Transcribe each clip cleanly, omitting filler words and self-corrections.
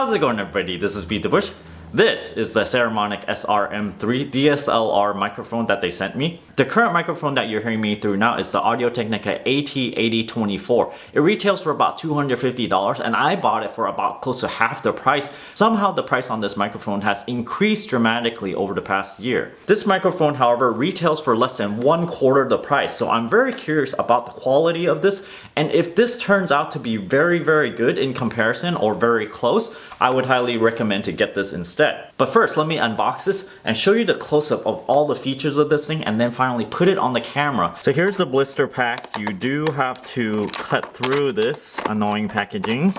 How's it going, everybody? This is Beat the Bush. This is the Saramonic SR M3 DSLR microphone that they sent me. The current microphone that you're hearing me through now is the Audio-Technica AT8024. It retails for about $250 and I bought it for about close to half the price. Somehow the price on this microphone has increased dramatically over the past year. This microphone, however, retails for less than 1/4 the price, so I'm very curious about the quality of this, and if this turns out to be very good in comparison or very close, I would highly recommend to get this instead. But first, let me unbox this and show you the close-up of all the features of this thing and then finally put it on the camera. So here's the blister pack. You do have to cut through this annoying packaging.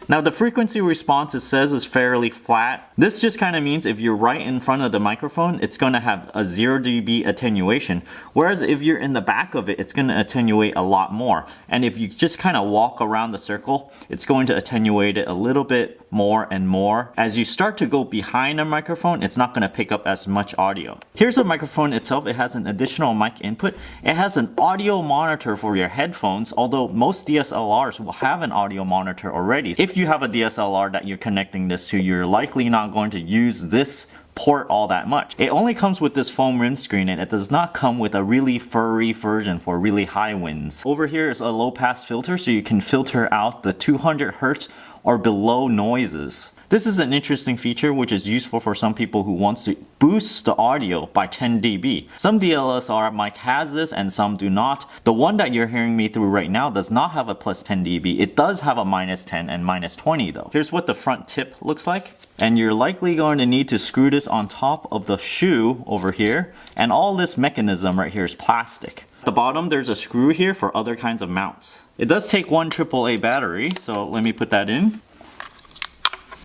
Now the frequency response, it says, is fairly flat. This just kind of means if you're right in front of the microphone, it's going to have a 0 dB attenuation. Whereas if you're in the back of it, it's going to attenuate a lot more. And if you just kind of walk around the circle, it's going to attenuate it a little bit more and more. As you start to go behind a microphone, it's not going to pick up as much audio. Here's the microphone itself. It has an additional mic input. It has an audio monitor for your headphones, although most DSLRs will have an audio monitor already. If you have a DSLR that you're connecting this to, you're likely not going to use this port all that much. It only comes with this foam rim screen and it does not come with a really furry version for really high winds. Over here is a low pass filter, so you can filter out the 200 Hz or below noises. This is an interesting feature which is useful for some people who wants to boost the audio by 10 dB. Some DSLR mic has this and some do not. The one that you're hearing me through right now does not have a plus 10 dB. It does have a minus 10 and minus 20 though. Here's what the front tip looks like. And you're likely going to need to screw this on top of the shoe over here. And all this mechanism right here is plastic. At the bottom, there's a screw here for other kinds of mounts. It does take one AAA battery, so let me put that in.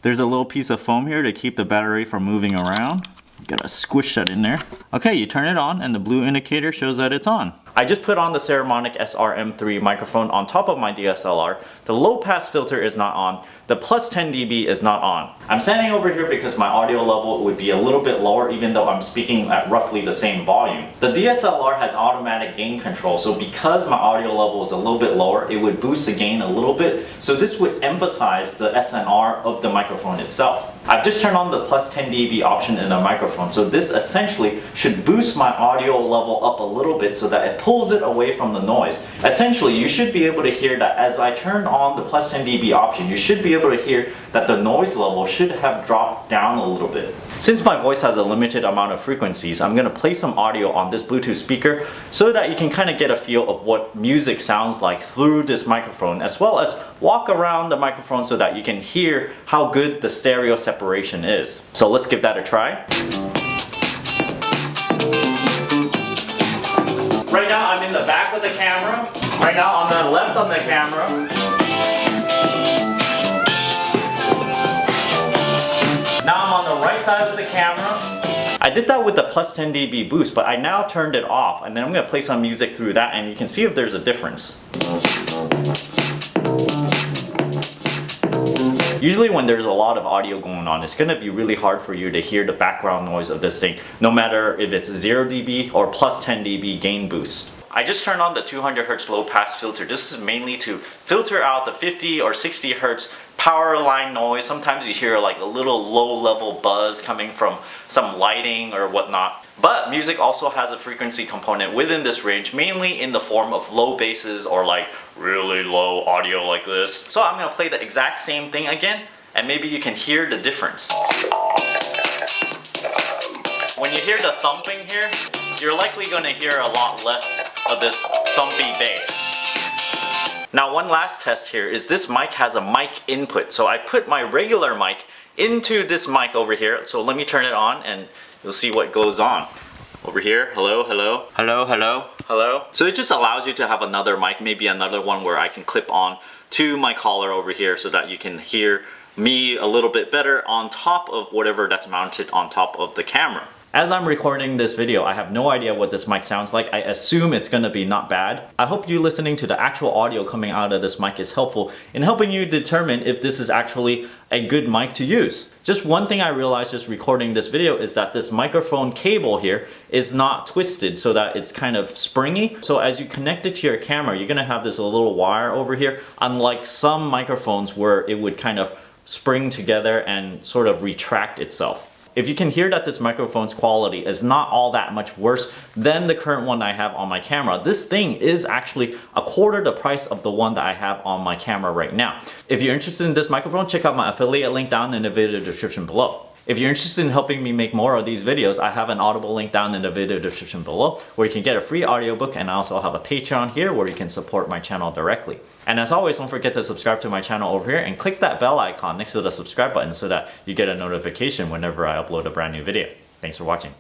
There's a little piece of foam here to keep the battery from moving around. You gotta squish that in there. Okay, you turn it on and the blue indicator shows that it's on. I just put on the Saramonic SR M3 microphone on top of my DSLR. The low pass filter is not on. The plus 10 dB is not on. I'm standing over here because my audio level would be a little bit lower even though I'm speaking at roughly the same volume. The DSLR has automatic gain control, so because my audio level is a little bit lower, it would boost the gain a little bit. So this would emphasize the SNR of the microphone itself. I've just turned on the plus 10 dB option in the microphone, so this essentially should boost my audio level up a little bit so that it pulls it away from the noise. Essentially, you should be able to hear that as I turn on the plus 10 dB option, you should be able to hear that the noise level should have dropped down a little bit. Since my voice has a limited amount of frequencies, I'm going to play some audio on this Bluetooth speaker so that you can kind of get a feel of what music sounds like through this microphone, as well as walk around the microphone so that you can hear how good the stereo separation is. So let's give that a try. Right now I'm in the back of the camera. Right now on the left of the camera. Now I'm on the right side of the camera. I did that with the plus 10 dB boost, but I now turned it off and then I'm going to play some music through that and you can see if there's a difference. Usually when there's a lot of audio going on, it's going to be really hard for you to hear the background noise of this thing, no matter if it's 0 dB or plus 10 dB gain boost. I just turned on the 200 Hz low pass filter. This is mainly to filter out the 50 or 60 Hz power line noise. Sometimes you hear like a little low level buzz coming from some lighting or whatnot. But music also has a frequency component within this range, mainly in the form of low basses or like really low audio like this. So I'm going to play the exact same thing again and maybe you can hear the difference. When you hear the thumping here, you're likely going to hear a lot less of this thumpy bass. Now one last test here is this mic has a mic input. So I put my regular mic into this mic over here. So let me turn it on and you'll see what goes on. Over here, hello, hello, hello, hello, hello. So it just allows you to have another mic, maybe another one where I can clip on to my collar over here so that you can hear me a little bit better on top of whatever that's mounted on top of the camera. As I'm recording this video, I have no idea what this mic sounds like. I assume it's gonna be not bad. I hope you listening to the actual audio coming out of this mic is helpful in helping you determine if this is actually a good mic to use. Just one thing I realized just recording this video is that this microphone cable here is not twisted so that it's kind of springy. So as you connect it to your camera, you're gonna have this little wire over here, unlike some microphones where it would kind of spring together and sort of retract itself. If you can hear that this microphone's quality is not all that much worse than the current one I have on my camera, this thing is actually a quarter the price of the one that I have on my camera right now. If you're interested in this microphone, check out my affiliate link down in the video description below. If you're interested in helping me make more of these videos, I have an Audible link down in the video description below where you can get a free audiobook, and I also have a Patreon here where you can support my channel directly. And as always, don't forget to subscribe to my channel over here and click that bell icon next to the subscribe button so that you get a notification whenever I upload a brand new video. Thanks for watching.